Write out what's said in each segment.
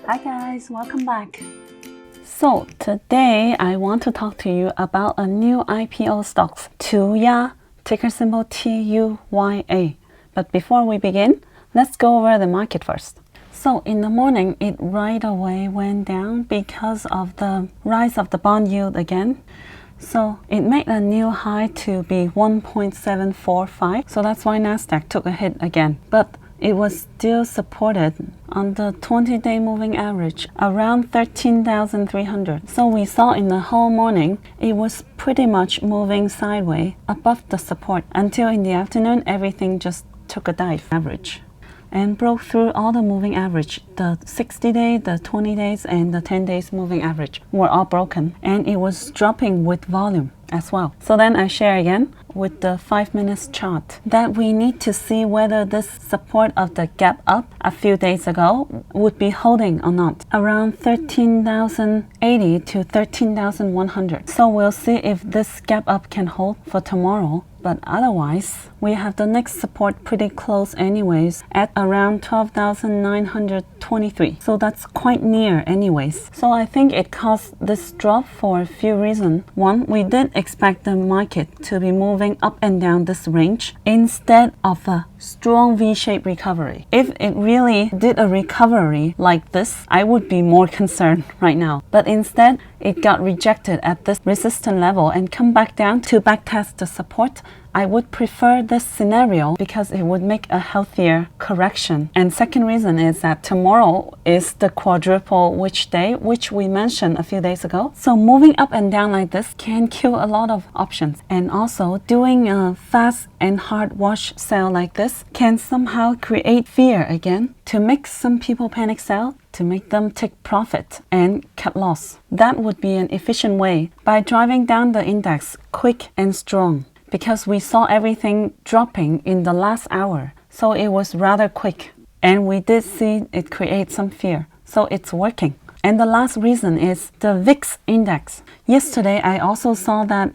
Hi guys, welcome back. So today I want to talk to you about a new IPO stocks, TUYA, ticker symbol TUYA. But before we begin, let's go over the market first. So in the morning, it right away went down because of the rise of the bond yield again. So it made a new high to be 1.745. So that's why Nasdaq took a hit again. But it was still supported on the 20-day moving average around 13,300. So we saw in the whole morning, it was pretty much moving sideways above the support until in the afternoon, everything just took a dive average and broke through all the moving average. The 60-day, the 20 days, and the 10 days moving average were all broken, and it was dropping with volume as well. So then I share again with the 5 minutes chart that we need to see whether this support of the gap up a few days ago would be holding or not, around 13,080 to 13,100. So we'll see if this gap up can hold for tomorrow. But otherwise, we have the next support pretty close anyways at around 12,923. So that's quite near anyways. So I think it caused this drop for a few reasons. One, we did expect the market to be moving up and down this range instead of a strong V-shaped recovery. If it really did a recovery like this, I would be more concerned right now. But instead, it got rejected at this resistance level and come back down to backtest the support. I would prefer this scenario because it would make a healthier correction. And second reason is that tomorrow is the quadruple witch day, which we mentioned a few days ago. So moving up and down like this can kill a lot of options. And also doing a fast and hard wash sale like this can somehow create fear again to make some people panic sell, to make them take profit and cut loss. That would be an efficient way by driving down the index quick and strong, because we saw everything dropping in the last hour. So it was rather quick. And we did see it create some fear. So it's working. And the last reason is the VIX index. Yesterday, I also saw that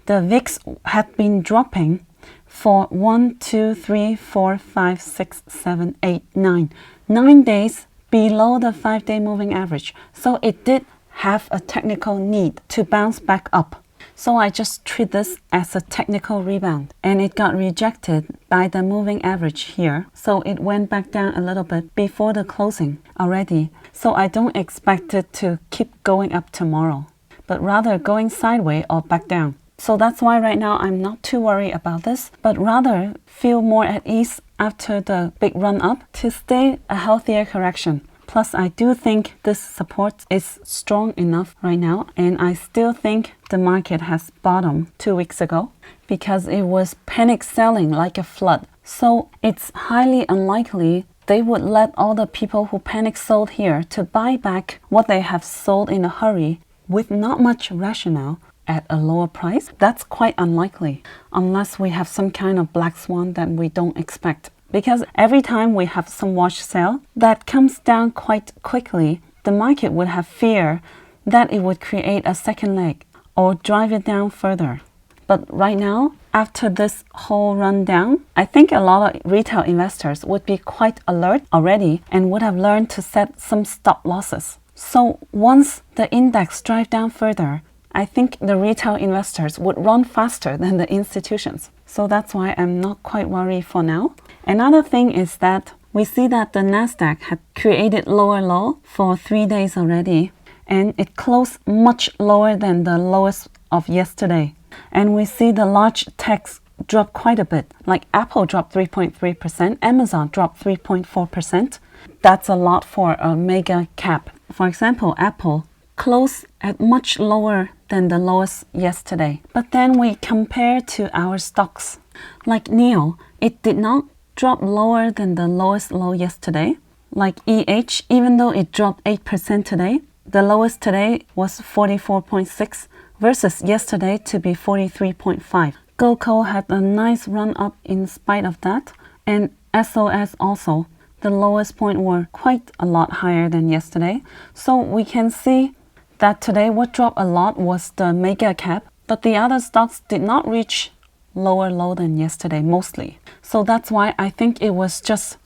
the VIX had been dropping for 1, 2, 3, 4, 5, 6, 7, 8, 9. 9 days below the 5-day moving average. So it did have a technical need to bounce back up. So I just treat this as a technical rebound, and it got rejected by the moving average here. So it went back down a little bit before the closing already. So I don't expect it to keep going up tomorrow, but rather going sideways or back down. So that's why right now I'm not too worried about this, but rather feel more at ease after the big run up to stay a healthier correction. Plus, I do think this support is strong enough right now, and I still think the market has bottomed 2 weeks ago because it was panic selling like a flood. So it's highly unlikely they would let all the people who panic sold here to buy back what they have sold in a hurry with not much rationale at a lower price. That's quite unlikely unless we have some kind of black swan that we don't expect. Because every time we have some wash sale that comes down quite quickly, the market would have fear that it would create a second leg or drive it down further. But right now, after this whole run down, I think a lot of retail investors would be quite alert already and would have learned to set some stop losses. So once the index drive down further, I think the retail investors would run faster than the institutions. So that's why I'm not quite worried for now. Another thing is that we see that the Nasdaq had created lower low for 3 days already, and it closed much lower than the lowest of yesterday. And we see the large techs drop quite a bit, like Apple dropped 3.3%, Amazon dropped 3.4%. That's a lot for a mega cap. For example, Apple closed at much lower than the lowest yesterday. But then we compare to our stocks. Like NEO, it did not drop lower than the lowest low yesterday. Like EH, even though it dropped 8% today, the lowest today was 44.6 versus yesterday to be 43.5. GoCo had a nice run up in spite of that, and SOS also. The lowest point were quite a lot higher than yesterday. So we can see that today what dropped a lot was the mega cap, but the other stocks did not reach lower low than yesterday mostly. So that's why I think it was just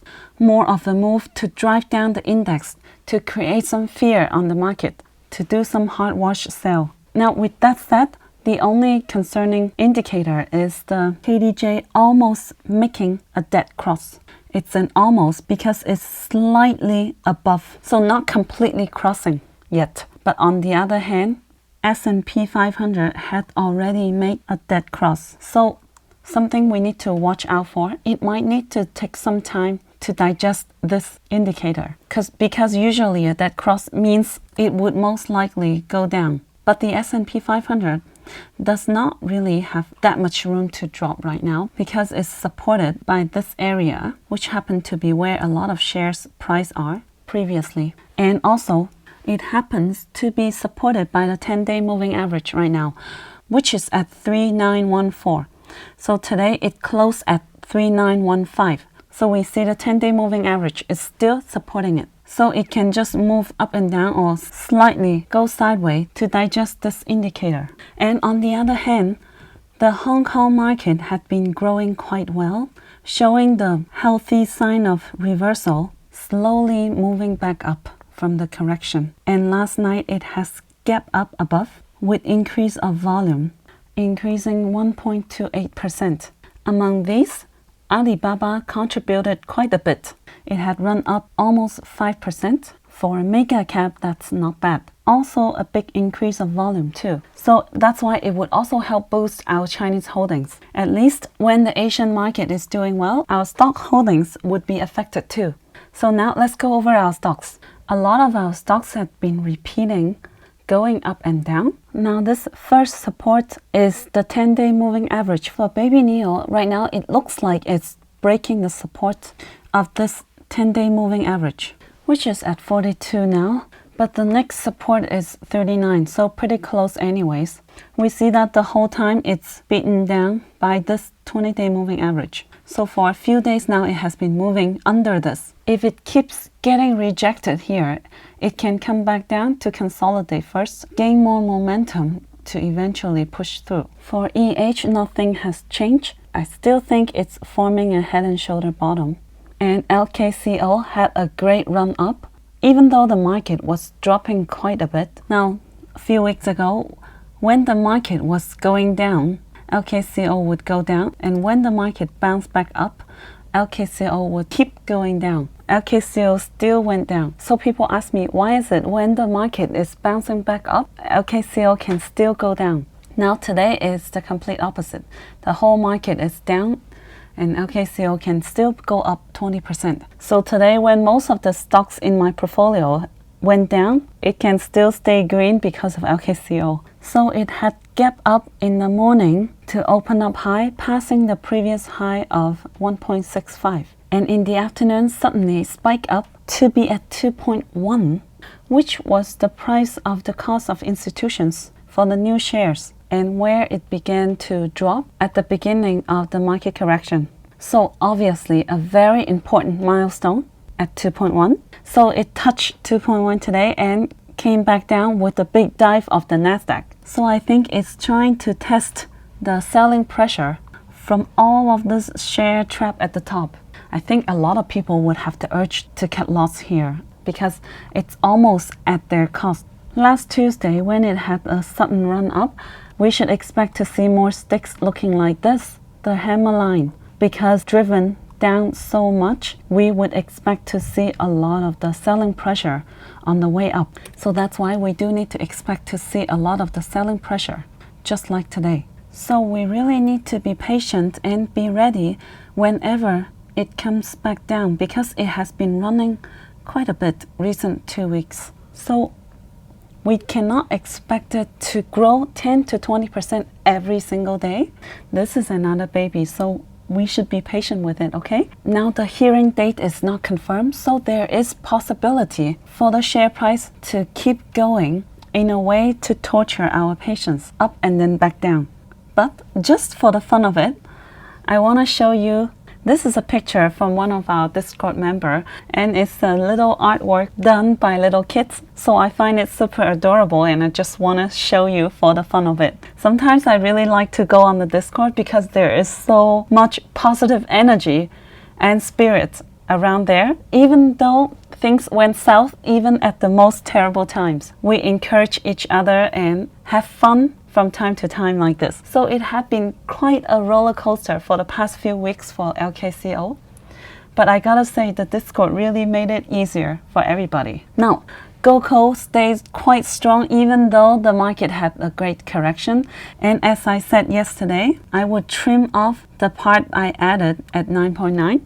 more of a move to drive down the index, to create some fear on the market, to do some hard wash sell. Now with that said, the only concerning indicator is the KDJ almost making a dead cross. It's an almost because it's slightly above, so not completely crossing yet. But on the other hand, S&P 500 had already made a dead cross. So something we need to watch out for. It might need to take some time to digest this indicator because usually a dead cross means it would most likely go down. But the S&P 500 does not really have that much room to drop right now because it's supported by this area, which happened to be where a lot of shares price are previously. And also, it happens to be supported by the 10-day moving average right now, which is at 3914. So today it closed at 3915. So we see the 10-day moving average is still supporting it. So it can just move up and down or slightly go sideways to digest this indicator. And on the other hand, the Hong Kong market had been growing quite well, showing the healthy sign of reversal, slowly moving back up from the correction. And last night it has gapped up above with increase of volume, increasing 1.28%. Among these, Alibaba contributed quite a bit. It had run up almost 5%. For a mega cap, that's not bad. Also a big increase of volume too. So that's why it would also help boost our Chinese holdings. At least when the Asian market is doing well, our stock holdings would be affected too. So now let's go over our stocks. A lot of our stocks have been repeating, going up and down. Now this first support is the 10-day moving average. For Baby Neo, right now it looks like it's breaking the support of this 10-day moving average, which is at 42 now. But the next support is 39, so pretty close anyways. We see that the whole time it's beaten down by this 20-day moving average. So for a few days now, it has been moving under this. If it keeps getting rejected here, it can come back down to consolidate first, gain more momentum to eventually push through. For EH, nothing has changed. I still think it's forming a head and shoulder bottom. And LKCO had a great run up, even though the market was dropping quite a bit. Now, a few weeks ago, when the market was going down, LKCO would go down, and when the market bounced back up, LKCO would keep going down. LKCO still went down. So people ask me, why is it when the market is bouncing back up, LKCO can still go down? Now today is the complete opposite. The whole market is down, and LKCO can still go up 20%. So today, when most of the stocks in my portfolio went down, it can still stay green because of LKCO. So it had gapped up in the morning to open up high, passing the previous high of 1.65. And in the afternoon, suddenly spiked up to be at 2.1, which was the price of the cost of institutions for the new shares, and where it began to drop at the beginning of the market correction. So obviously a very important milestone at 2.1. So it touched 2.1 today and came back down with a big dive of the Nasdaq. So I think it's trying to test the selling pressure from all of this share trap at the top. I think a lot of people would have the urge to cut loss here because it's almost at their cost. Last Tuesday, when it had a sudden run up, we should expect to see more sticks looking like this, the hammer line, because driven down so much, we would expect to see a lot of the selling pressure on the way up. So that's why we do need to expect to see a lot of the selling pressure, just like today. So we really need to be patient and be ready whenever it comes back down, because it has been running quite a bit recent 2 weeks. So we cannot expect it to grow 10 to 20% every single day. This is another baby, so we should be patient with it, okay? Now the hearing date is not confirmed, so there is possibility for the share price to keep going in a way to torture our patience, up and then back down. But just for the fun of it, I want to show you. This is a picture from one of our Discord member, and it's a little artwork done by little kids. So I find it super adorable, and I just want to show you for the fun of it. Sometimes I really like to go on the Discord because there is so much positive energy and spirit around there, even though things went south, even at the most terrible times. We encourage each other and have fun from time to time like this. So it had been quite a roller coaster for the past few weeks for LKCO. But I gotta say, the Discord really made it easier for everybody. Now, GoCo stays quite strong even though the market had a great correction. And as I said yesterday, I would trim off the part I added at 9.9.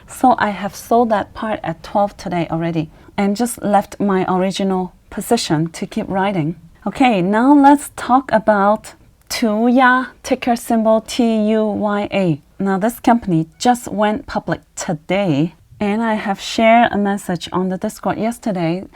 So I have sold that part at 12 today already and just left my original position to keep riding. Okay, now let's talk about TUYA, ticker symbol TUYA. Now this company just went public today, and I have shared a message on the Discord yesterday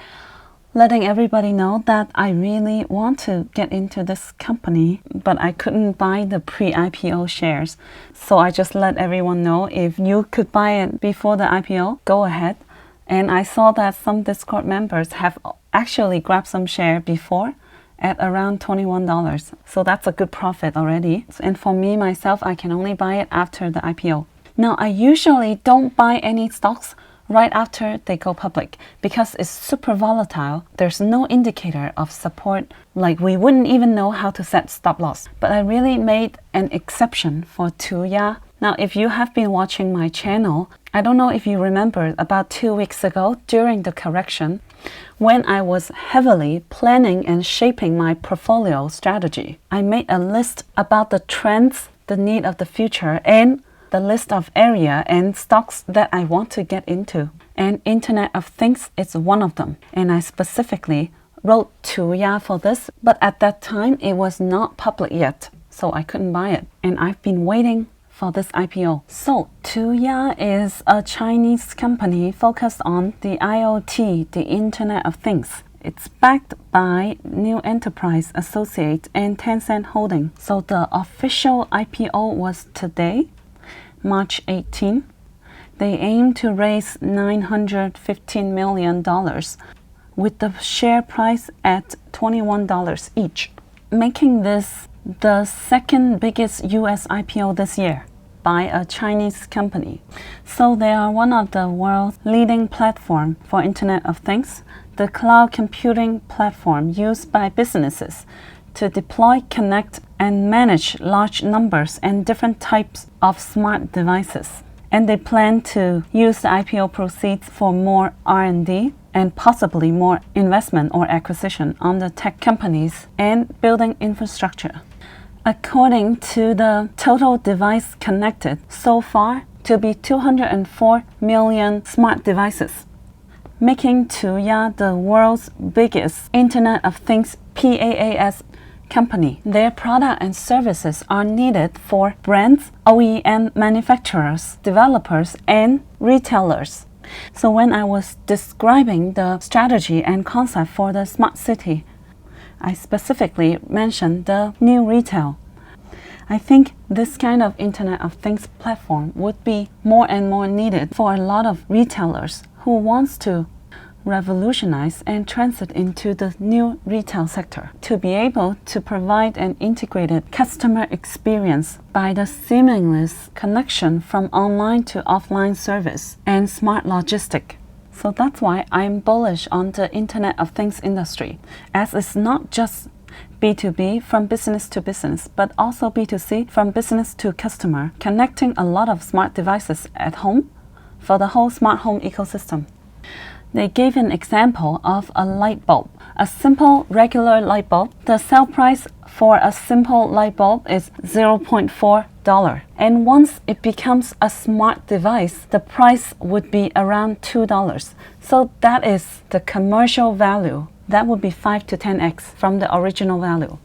letting everybody know that I really want to get into this company, but I couldn't buy the pre-IPO shares. So I just let everyone know, if you could buy it before the IPO, go ahead. And I saw that some Discord members have actually grabbed some share before at around $21. So that's a good profit already. And for me, myself, I can only buy it after the IPO. Now, I usually don't buy any stocks right after they go public because it's super volatile. There's no indicator of support, like we wouldn't even know how to set stop loss. But I really made an exception for TUYA. Now, if you have been watching my channel, I don't know if you remember, about 2 weeks ago during the correction, when I was heavily planning and shaping my portfolio strategy, I made a list about the trends, the need of the future, and the list of area and stocks that I want to get into. And Internet of Things is one of them. And I specifically wrote TUYA for this, but at that time it was not public yet, so I couldn't buy it. And I've been waiting for this IPO. So TUYA is a Chinese company focused on the IoT, the Internet of Things. It's backed by New Enterprise Associates and Tencent Holding. So the official IPO was today, March 18. They aim to raise $915 million with the share price at $21 each, making this the second biggest US IPO this year by a Chinese company. So they are one of the world's leading platform for Internet of Things, the cloud computing platform used by businesses to deploy, connect, and manage large numbers and different types of smart devices. And they plan to use the IPO proceeds for more R&D and possibly more investment or acquisition on the tech companies and building infrastructure. According to the total device connected so far to be 204 million smart devices, making TUYA the world's biggest Internet of Things PaaS company. Their product and services are needed for brands, OEM manufacturers, developers, and retailers. So when I was describing the strategy and concept for the smart city, I specifically mentioned the new retail. I think this kind of Internet of Things platform would be more and more needed for a lot of retailers who wants to revolutionize and transit into the new retail sector to be able to provide an integrated customer experience by the seamless connection from online to offline service and smart logistic. So that's why I'm bullish on the Internet of Things industry, as it's not just B2B from business to business, but also B2C from business to customer, connecting a lot of smart devices at home for the whole smart home ecosystem. They gave an example of a light bulb, a simple regular light bulb. The sale price for a simple light bulb is $0.4. And once it becomes a smart device, the price would be around $2. So that is the commercial value. That would be 5 to 10x from the original value.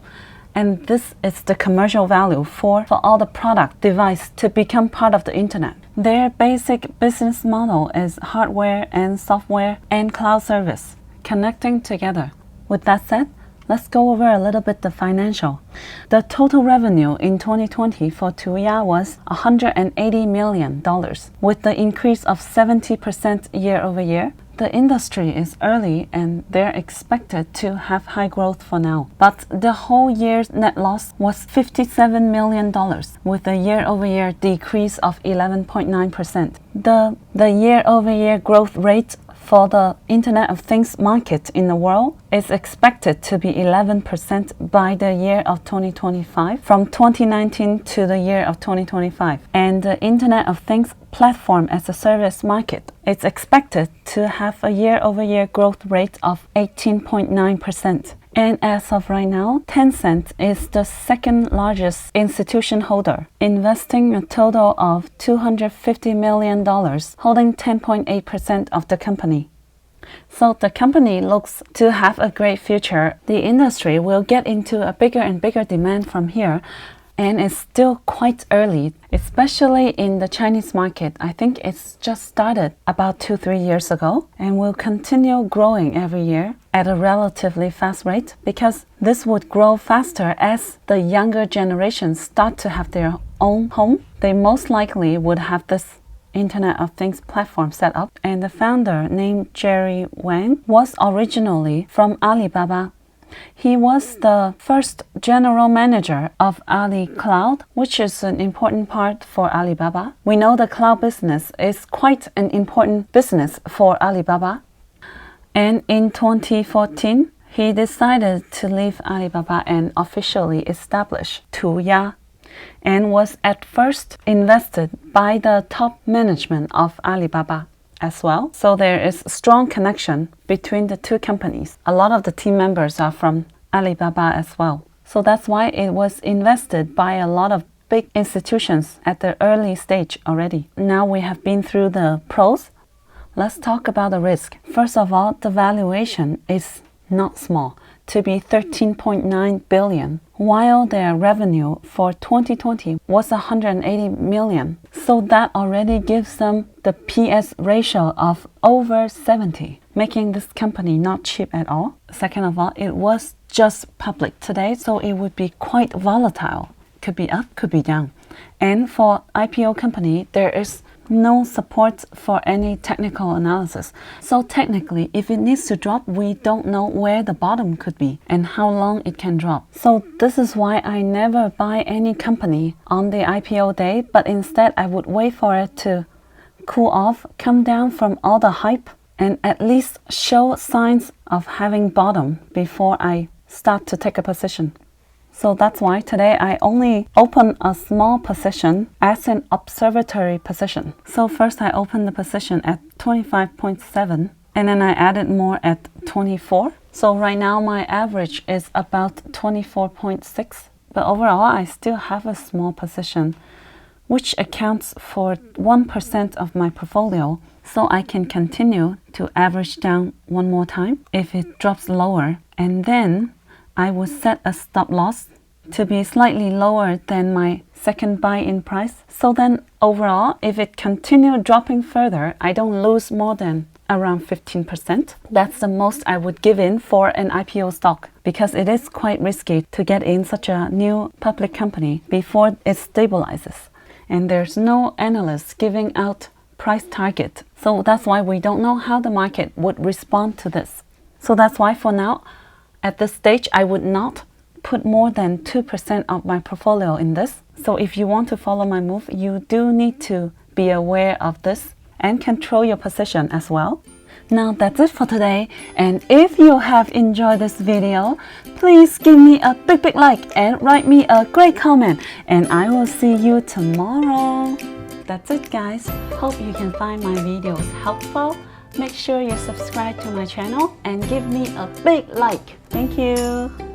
And this is the commercial value for all the product device to become part of the internet. Their basic business model is hardware and software and cloud service connecting together. With that said, let's go over a little bit the financial. The total revenue in 2020 for TUYA was $180 million, with the increase of 70% year over year. the industry is early and they're expected to have high growth for now. But the whole year's net loss was $57 million with a year-over-year decrease of 11.9%. The year-over-year growth rate for the Internet of Things market in the world is expected to be 11% by the year of 2025, from 2019 to the year of 2025. And the Internet of Things platform as a service market is expected to have a year-over-year growth rate of 18.9%. And as of right now, Tencent is the second largest institution holder, investing a total of $250 million, holding 10.8% of the company. So the company looks to have a great future. The industry will get into a bigger and bigger demand from here, and it's still quite early, especially in the Chinese market. I think it's just started about 2-3 years ago and will continue growing every year at a relatively fast rate, because this would grow faster as the younger generations start to have their own home. They most likely would have this Internet of Things platform set up, and the founder, named Jerry Wang, was originally from Alibaba. He was the first general manager of Ali Cloud, which is an important part for Alibaba. We know the cloud business is quite an important business for Alibaba. And in 2014, he decided to leave Alibaba and officially establish TUYA, and was at first invested by the top management of Alibaba as well. So there is a strong connection between the two companies. A lot of the team members are from Alibaba as well. So that's why it was invested by a lot of big institutions at the early stage already. Now we have been through the pros. Let's talk about the risk. First of all, the valuation is not small, to be 13.9 billion, while their revenue for 2020 was 180 million. So that already gives them the PS ratio of over 70, making this company not cheap at all. Second of all, it was just public today, so it would be quite volatile. Could be up, could be down. And for IPO company, there is no support for any technical analysis. So technically, if it needs to drop, we don't know where the bottom could be and how long it can drop. So this is why I never buy any company on the IPO day, but instead I would wait for it to cool off, come down from all the hype, and at least show signs of having bottom before I start to take a position. So that's why today I only open a small position as an observatory position. So first I opened the position at 25.7, and then I added more at 24. So right now my average is about 24.6. But overall I still have a small position, which accounts for 1% of my portfolio. So I can continue to average down one more time if it drops lower, and then I will set a stop loss to be slightly lower than my second buy-in price. So then overall, if it continues dropping further, I don't lose more than around 15%. That's the most I would give in for an IPO stock, because it is quite risky to get in such a new public company before it stabilizes. And there's no analyst giving out price target. So that's why we don't know how the market would respond to this. So that's why for now, at this stage, I would not put more than 2% of my portfolio in this. So if you want to follow my move, you do need to be aware of this and control your position as well. Now that's it for today, and if you have enjoyed this video, please give me a big like and write me a great comment, and I will see you tomorrow. That's it guys. Hope you can find my videos helpful. Make sure you subscribe to my channel and give me a big like. Thank you.